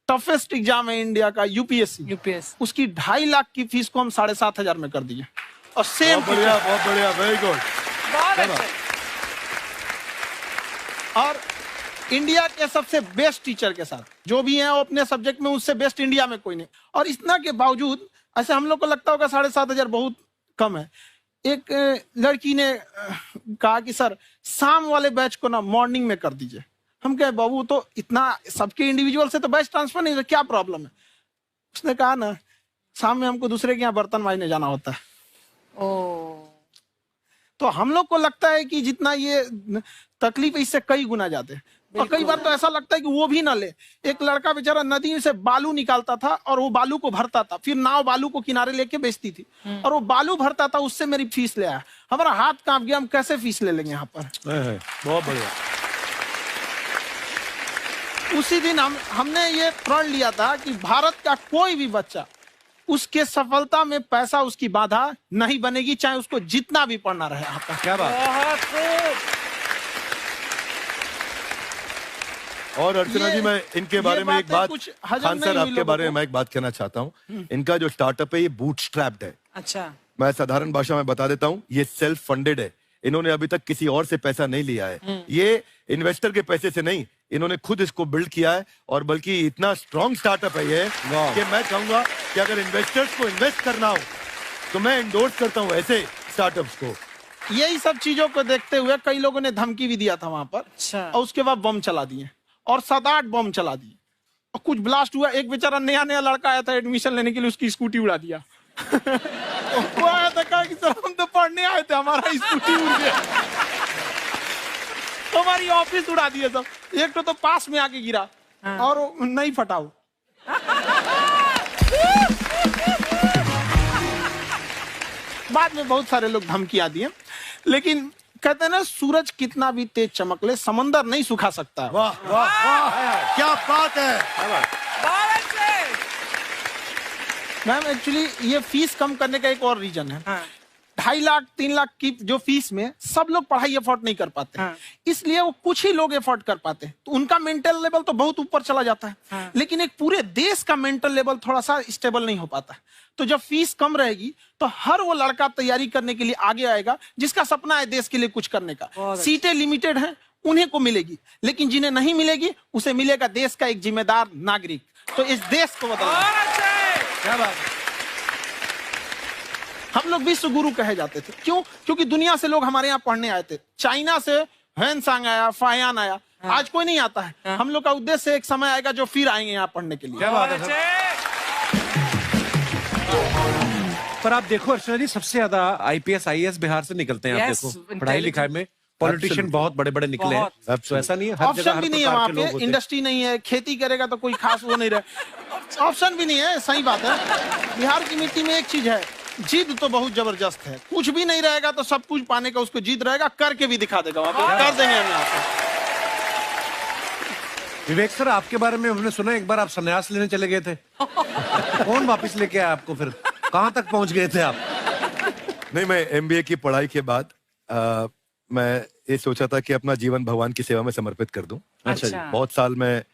Toughest exam है India का, UPSC, उसकी 2.5 लाख की फीस को हम 7,500 में कर दिए। और सेम बहुत बढ़िया, वेरी गुड। और इंडिया के सबसे बेस्ट टीचर के साथ जो भी हैं वो अपने सब्जेक्ट में उससे बेस्ट इंडिया में कोई नहीं। और इतना के बावजूद ऐसे हम लोग को लगता होगा 7,500 बहुत कम है। एक लड़की ने कहा कि सर शाम वाले बैच को ना मॉर्निंग में कर दीजिए। हम कहे बाबू तो इतना सबके इंडिविजुअल से तो बैच ट्रांसफर नहीं, क्या प्रॉब्लम है? उसने कहा ना शाम में हमको दूसरे के यहाँ बर्तन मांजने जाना होता है। तो हम लोग को लगता है कि जितना ये तकलीफ इससे कई गुना ज्यादा है। और कई बार तो ऐसा लगता है कि वो भी ना ले। एक लड़का बेचारा नदी से बालू निकालता था और वो बालू को भरता था, फिर नाव बालू को किनारे लेके बेचती थी और वो बालू भरता था, उससे मेरी फीस ले आया। हमारा हाथ कांप गया, हम कैसे फीस ले लेंगे यहाँ पर। बहुत बढ़िया। उसी दिन हमने ये प्रण लिया था कि भारत का कोई भी बच्चा उसके सफलता में पैसा उसकी बाधा नहीं बनेगी, चाहे उसको जितना भी पढ़ना रहे यहाँ पर। क्या बात। और अर्चना जी, मैं इनके बारे में एक बात, खान सर आपके बारे में मैं एक बात कहना चाहता हूँ। इनका जो स्टार्टअप है ये बूटस्ट्रैप्ड है। अच्छा, मैं साधारण भाषा में बता देता हूँ, ये सेल्फ फंडेड है। इन्होंने अभी तक किसी और से पैसा नहीं लिया है। ये इन्वेस्टर के पैसे से नहीं, इन्होंने खुद इसको बिल्ड किया है। और बल्कि इतना स्ट्रॉन्ग स्टार्टअप है ये कि मैं कहूंगा कि अगर इन्वेस्टर्स को इन्वेस्ट करना हो तो मैं एंडोर्स करता हूँ ऐसे स्टार्टअप्स को। यही सब चीजों को देखते हुए कई लोगों ने धमकी भी दिया था वहां पर। अच्छा। और उसके बाद बम चला दिए और 7-8 बम चला दिए और कुछ ब्लास्ट हुआ। एक बेचारा नया लड़का आया था एडमिशन लेने के लिए, उसकी स्कूटी उड़ा दिया। वो आया था, कहा कि सर हम तो पढ़ने आए थे, हमारा स्कूटी उड़ गया। हमारी ऑफिस उड़ा दिए सब। एक तो पास में आके गिरा और नहीं फटा वो। बाद में बहुत सारे लोग धमकियां दिए, लेकिन कहते हैं ना सूरज कितना भी तेज चमक ले समंदर नहीं सुखा सकता। वाह वाह वाह, क्या बात है। मैम एक्चुअली ये फीस कम करने का एक और रीजन है। 2.5 लाख 3 लाख की जो फीस में सब लोग पढ़ाई अफोर्ड नहीं कर पाते। इसलिए वो कुछ ही लोग अफोर्ड कर पाते हैं, तो उनका मेंटल लेवल तो बहुत ऊपर चला जाता है। लेकिन एक पूरे देश का मेंटल लेवल थोड़ा सा स्टेबल नहीं हो पाता। तो जब फीस कम रहेगी तो हर वो लड़का तैयारी करने के लिए आगे आएगा जिसका सपना है देश के लिए कुछ करने का। सीटें लिमिटेड हैं, उन्हें को मिलेगी, लेकिन जिन्हें नहीं मिलेगी उसे मिलेगा देश का एक जिम्मेदार नागरिक। तो इस देश को बदलना। क्या बात है। हम लोग विश्व गुरु कहे जाते थे, क्यों? क्योंकि दुनिया से लोग हमारे यहाँ पढ़ने आए थे। चाइना से ह्वेनसांग आया, फायान आया, आज कोई नहीं आता है। हम लोग का उद्देश्य एक समय आएगा जो फिर आएंगे यहाँ पढ़ने के लिए। क्या बात है। पर आप देखो अर्चना जी, सबसे ज्यादा IPS IAS बिहार से निकलते हैं। आप देखो पढ़ाई लिखाई में पॉलिटिशियन बहुत बड़े बड़े निकले हैं। तो ऐसा नहीं है, हर जगह ऑप्शन भी नहीं है वहाँ पे, इंडस्ट्री नहीं है, खेती करेगा तो कोई खास वो नहीं रहे, ऑप्शन भी नहीं है। सही बात है। बिहार की मिट्टी में एक चीज है, जिद तो बहुत जबरदस्त है। कुछ भी नहीं रहेगा तो सब कुछ पाने का उसको जिद रहेगा, करके भी दिखा देगा वहाँ पे। कर देंगे हम यहाँ पे। विवेक सर, आपके बारे में हमने सुना एक बार आप संन्यास लेने चले गए थे। कौन वापस लेके आया आपको? फिर कहाँ तक पहुंच गए थे आप? नहीं, मैं MBA की पढ़ाई के बाद मैं ये सोचा था कि अपना जीवन भगवान की सेवा में समर्पित कर दूं। अच्छा जी। बहुत साल मैं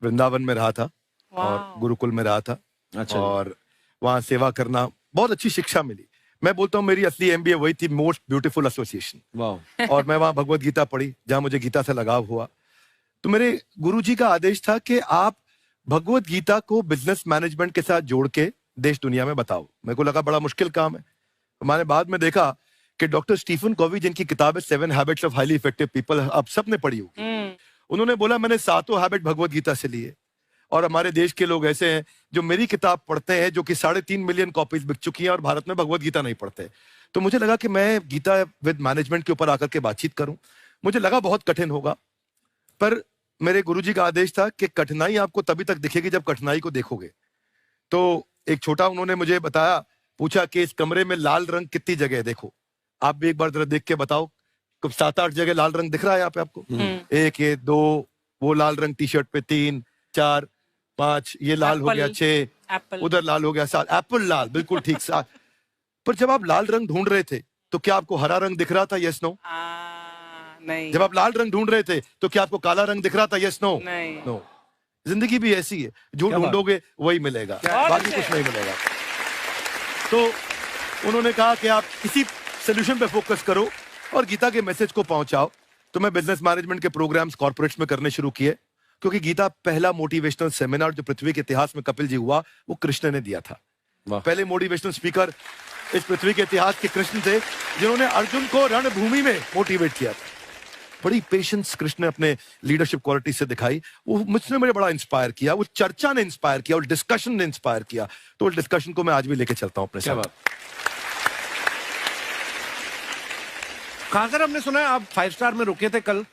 वृंदावन में रहा था और गुरुकुल में रहा था। अच्छा। और वहाँ सेवा करना, बहुत अच्छी शिक्षा मिली। मैं बोलता हूँ मेरी असली MBA वही थी, मोस्ट ब्यूटीफुल एसोसिएशन। वाह। और मैं वहाँ भगवत गीता पढ़ी, जहाँ मुझे गीता से लगाव हुआ। तो मेरे गुरुजी का आदेश था कि आप भगवत गीता को बिजनेस मैनेजमेंट के साथ जोड़ के देश दुनिया में बताओ। मेरे को लगा बड़ा मुश्किल काम है। मैंने बाद में देखा कि डॉक्टर स्टीफन कॉवी, जिनकी किताब है 7 habits of highly effective people, आप सबने पढ़ी होगी। उन्होंने बोला मैंने 7 हैबिट भगवत गीता से लिए। और हमारे देश के लोग ऐसे हैं जो मेरी किताब पढ़ते हैं, जो कि 3.5 मिलियन कॉपीज बिक चुकी हैं, और भारत में भगवत गीता नहीं पढ़ते। तो मुझे लगा कि मैं गीता विद मैनेजमेंट के ऊपर आकर के बातचीत करूं। मुझे लगा बहुत कठिन होगा, पर मेरे गुरुजी का आदेश था कि कठिनाई आपको तभी तक दिखेगी जब कठिनाई को देखोगे। तो एक छोटा उन्होंने मुझे बताया, पूछा कि इस कमरे में लाल रंग कितनी जगह है, देखो आप भी एक बार जरा देख के बताओ। 7-8 जगह लाल रंग दिख रहा है यहाँ पे आपको? 1 ये 2, वो लाल रंग टी शर्ट पे 3 4 5, ये लाल हो गया 6, उधर लाल हो गया 7, एप्पल लाल, बिल्कुल ठीक 7। पर जब आप लाल रंग ढूंढ रहे थे तो क्या आपको हरा रंग दिख रहा था? Yes no? नहीं। जब आप लाल रंग ढूंढ रहे थे तो क्या आपको काला रंग दिख रहा था? Yes no? नहीं। नो। जिंदगी भी ऐसी है, जो ढूंढोगे वही मिलेगा, बाकी कुछ नहीं मिलेगा। तो उन्होंने कहा कि आप इसी सोल्यूशन पे फोकस करो और गीता के मैसेज को पहुंचाओ। तो मैं बिजनेस मैनेजमेंट के प्रोग्राम्स कॉर्पोरेट्स में करने शुरू किए, क्योंकि गीता पहला मोटिवेशनल सेमिनार जो पृथ्वी के इतिहास में कपिल जी हुआ, वो कृष्ण ने दिया था। पहले मोटिवेशनल स्पीकर इस पृथ्वी के इतिहास के कृष्ण थे, जिन्होंने अर्जुन को रणभूमि में मोटिवेट किया था। बड़ी पेशेंस कृष्ण ने अपने लीडरशिप क्वालिटी से दिखाई, वो मुझसे मुझे बड़ा इंस्पायर किया, वो चर्चा ने इंस्पायर किया और डिस्कशन ने इंस्पायर किया। तो उस डिस्कशन को मैं आज भी लेके चलता हूं अपने साथ। कहां सर, हमने सुना है आप 5 स्टार में रुके थे कल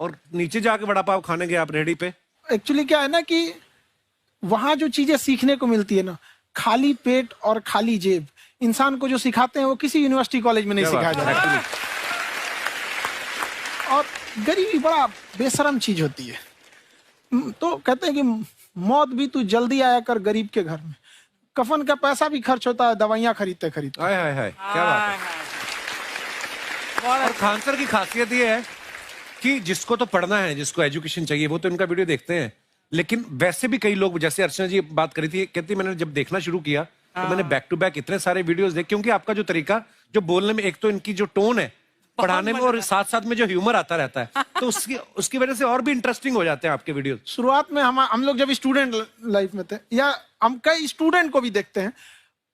और नीचे जाके वड़ा पाव खाने गए आप रेडी पे। एक्चुअली क्या है ना कि वहां जो चीजें सीखने को मिलती है ना, खाली पेट और खाली जेब इंसान को जो सिखाते हैं वो किसी यूनिवर्सिटी कॉलेज में नहीं सिखाया जाता। और गरीबी बड़ा बेशरम चीज होती है। तो कहते हैं कि मौत भी तू जल्दी आया कर गरीब के घर में, कफन का पैसा भी खर्च होता है दवाइयां खरीदते खरीदते। हाय हाय हाय, क्या बात है। और खान सर की खासियत ये है कि जिसको तो पढ़ना है, जिसको एजुकेशन चाहिए, वो तो इनका वीडियो देखते हैं, लेकिन वैसे भी कई लोग, जैसे अर्चना जी बात करी थी, कहती मैंने जब देखना शुरू किया तो मैंने बैक टू बैक इतने सारे वीडियोस देखे, क्योंकि आपका जो तरीका जो बोलने में, एक तो इनकी जो टोन है पढ़ाने में, और साथ साथ में जो ह्यूमर आता रहता है, तो उसकी वजह से और भी इंटरेस्टिंग हो जाते हैं आपके वीडियो। शुरुआत में हम लोग जब स्टूडेंट लाइफ में थे, या हम कई स्टूडेंट को भी देखते हैं,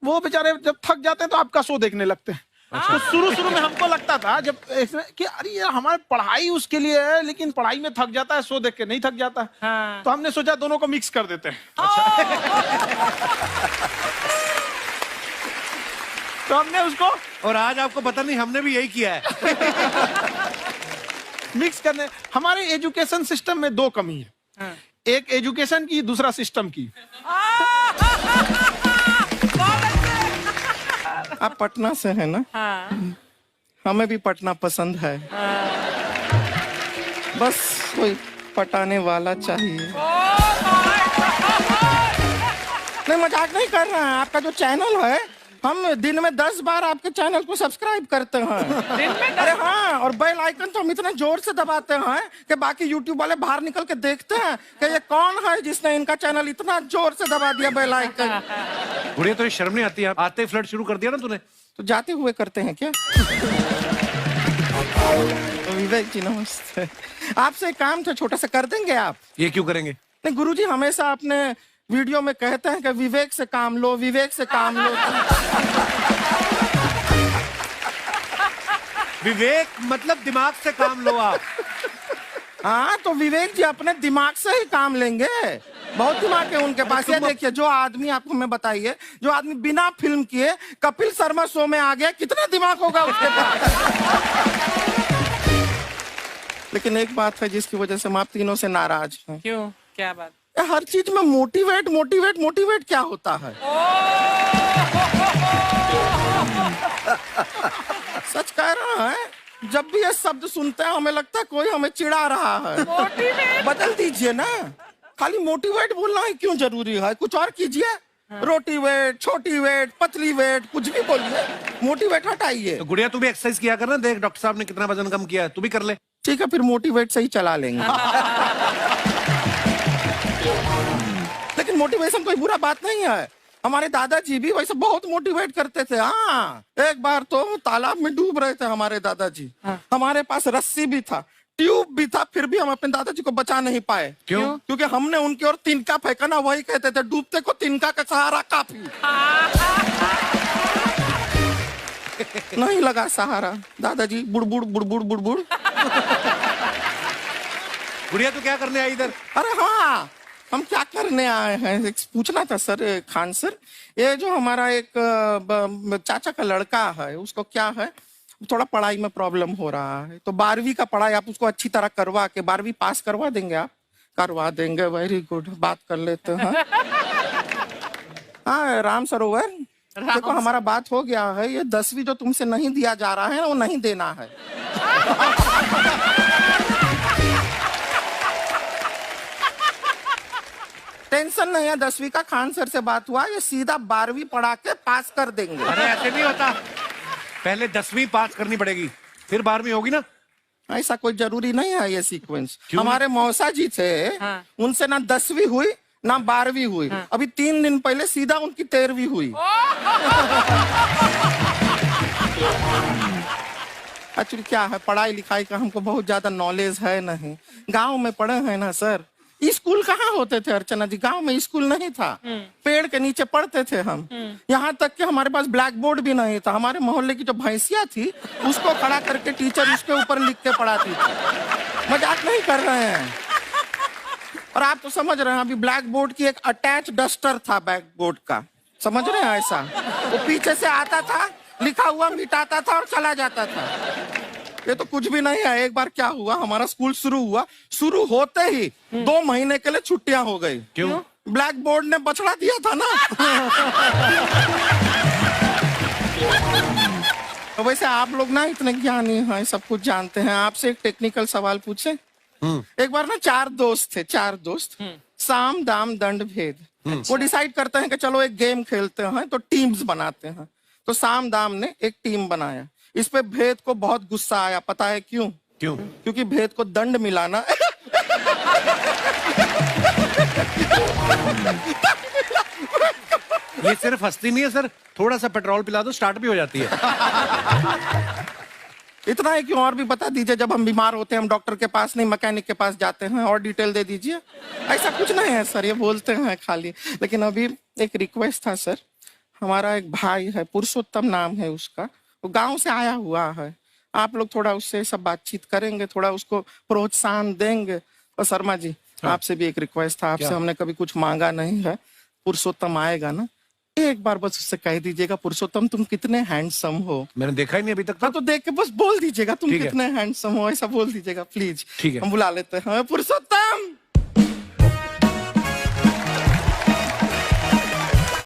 वो बेचारे जब थक जाते हैं तो आपका शो देखने लगते हैं। तो शुरू में हमको लगता था जब कि अरे यार हमारी पढ़ाई उसके लिए है, लेकिन पढ़ाई में थक जाता है, शो देख के नहीं थक जाता। तो हमने सोचा दोनों को मिक्स कर देते हैं। तो हमने उसको, और आज आपको पता नहीं हमने भी यही किया है। मिक्स करने। हमारे एजुकेशन सिस्टम में 2 कमी है, एक एजुकेशन की, दूसरा सिस्टम की। आप पटना से हैं ना? हाँ। हमें भी पटना पसंद है। हाँ। बस कोई पटाने वाला चाहिए। नहीं, मजाक नहीं कर रहे हैं। आपका जो चैनल है, हम दिन में 10 बार आपके चैनल को सब्सक्राइब करते हैं। दिन में? अरे हाँ, और बेल आइकन तो हम इतना जोर से दबाते हैं कि बाकी यूट्यूब वाले बाहर निकल के देखते हैं कि ये कौन है जिसने इनका चैनल इतना जोर से दबा दिया बेल आइकन। बुढ़िया, तो शर्म नहीं आती है? आते ही फ्लर्ट शुरू कर दिया ना तूने। तो जाते हुए करते हैं क्या? विवेक जी नमस्ते। आपसे एक काम था छोटा सा, कर देंगे आप? ये क्यों करेंगे? नहीं, गुरुजी हमेशा अपने वीडियो में कहते हैं कि विवेक से काम लो, विवेक से काम लो। विवेक मतलब दिमाग से काम लो आप। हाँ, तो विवेक जी अपने दिमाग से ही काम लेंगे। बहुत दिमाग है उनके पास। ये देखिए, जो आदमी, आपको मैं बताइए, जो आदमी बिना फिल्म किए कपिल शर्मा शो में आ गया, कितना दिमाग होगा उसके पास। लेकिन एक बात है जिसकी वजह से हम आप तीनों से नाराज हैं। क्यों? क्या बात? हर चीज में मोटिवेट मोटिवेट मोटिवेट क्या होता है? सच कह रहा है, जब भी ये शब्द सुनते हैं हमें लगता है कोई हमें चिढ़ा रहा है। बदल दीजिए ना, खाली मोटिवेट बोलना ही क्यों जरूरी है? कुछ और कीजिए। रोटी वेट, छोटी वेट, पतली वेट, कुछ भी बोलिए, मोटिवेट हटाइए। तो गुड़िया, तू भी एक्सरसाइज किया कर ना, देख डॉक्टर साहब ने कितना वजन कम किया है, तू भी कर ले। ठीक है, फिर मोटिवेट से ही चला लेंगे। लेकिन मोटिवेशन कोई बुरा बात नहीं है। हमारे दादाजी भी वैसे बहुत मोटिवेट करते थे। हाँ, एक बार तो तालाब में डूब रहे थे हमारे दादाजी। हमारे पास रस्सी भी था, ट्यूब भी था, फिर भी हम अपने दादाजी को बचा नहीं पाए। क्यों? क्योंकि हमने उनकी ओर तिनका फेंका ना, वही कहते थे डूबते को तिनका का सहारा काफी। नहीं लगा सहारा, दादाजी बुड़बुड़ बुड़बुड़ बुड़बुड़। गुड़िया, तू क्या करने आई इधर? अरे हाँ, हम क्या करने आए हैं पूछना था सर। खान सर, ये जो हमारा एक चाचा का लड़का है, उसको क्या है, थोड़ा पढ़ाई में प्रॉब्लम हो रहा है, तो 12वीं का पढ़ाई आप उसको अच्छी तरह करवा के 12वीं पास करवा देंगे आप? करवा देंगे, वेरी गुड, बात कर लेते हैं। हाँ, राम सरोवर, देखो हमारा बात हो गया है। ये 10वीं जो तुमसे नहीं दिया जा रहा है वो नहीं देना है। टेंशन नहीं है, 10वीं का खान सर से बात हुआ, ये सीधा 12वीं पढ़ा के पास कर देंगे। अरे ऐसे नहीं होता, पहले 10वीं पास करनी पड़ेगी, फिर 12वीं होगी ना। ऐसा कोई जरूरी नहीं है ये सीक्वेंस। हमारे मौसा जी थे, उनसे ना 10वीं हुई ना 12वीं हुई, अभी 3 दिन पहले सीधा उनकी 13वीं हुई। एक्चुअली क्या है, पढ़ाई लिखाई का हमको बहुत ज्यादा नॉलेज है नहीं। गांव में पढ़े हैं ना सर, स्कूल कहाँ होते थे अर्चना जी, गांव में स्कूल नहीं था, पेड़ के नीचे पढ़ते थे हम। यहाँ तक कि हमारे पास ब्लैक बोर्ड भी नहीं था। हमारे मोहल्ले की जो भैंसिया थी उसको खड़ा करके टीचर उसके ऊपर लिख के पढ़ाती थी। मजाक नहीं कर रहे हैं। और आप तो समझ रहे हैं, अभी ब्लैक बोर्ड की एक अटैच डस्टर था ब्लैक बोर्ड का, समझ रहे हैं ऐसा, वो पीछे से आता था, लिखा हुआ मिटाता था और चला जाता था। ये तो कुछ भी नहीं है। एक बार क्या हुआ, हमारा स्कूल शुरू हुआ, शुरू होते ही 2 महीने के लिए छुट्टियां हो गई। क्यों? ब्लैक बोर्ड ने बछड़ा दिया था ना। तो वैसे आप लोग ना इतने ज्ञानी हैं, सब कुछ जानते हैं। आपसे एक टेक्निकल सवाल पूछे। एक बार ना 4 दोस्त थे, 4 दोस्त, साम दाम दंड भेद। वो डिसाइड करते हैं कि चलो एक गेम खेलते हैं, तो टीम्स बनाते हैं। तो साम दाम ने एक टीम बनाया। इस पे भेद को बहुत गुस्सा आया, पता है क्यों? क्यों? क्योंकि भेद को दंड मिलाना ये सिर्फ हंसती नहीं है सर, थोड़ा सा पेट्रोल पिला दो स्टार्ट भी हो जाती है। इतना है कि और भी बता दीजिए, जब हम बीमार होते हैं हम डॉक्टर के पास नहीं मैकेनिक के पास जाते हैं, और डिटेल दे दीजिए। ऐसा कुछ नहीं है सर, ये बोलते हैं खाली। लेकिन अभी एक रिक्वेस्ट था सर, हमारा एक भाई है, पुरुषोत्तम नाम है उसका, वो गांव से आया हुआ है। आप लोग थोड़ा उससे सब बातचीत करेंगे, थोड़ा उसको प्रोत्साहन देंगे। और शर्मा जी, आपसे भी एक रिक्वेस्ट था, आपसे हमने कभी कुछ मांगा नहीं है। पुरुषोत्तम आएगा ना, एक बार बस उससे कह दीजिएगा, पुरुषोत्तम तुम कितने हैंडसम हो। मैंने देखा ही नहीं अभी तक। हाँ, तो देख के बस बोल दीजिएगा तुम ठीक है। कितने हैंडसम हो, ऐसा बोल दीजिएगा प्लीज। ठीक है। हम बुला लेते हैं, पुरुषोत्तम।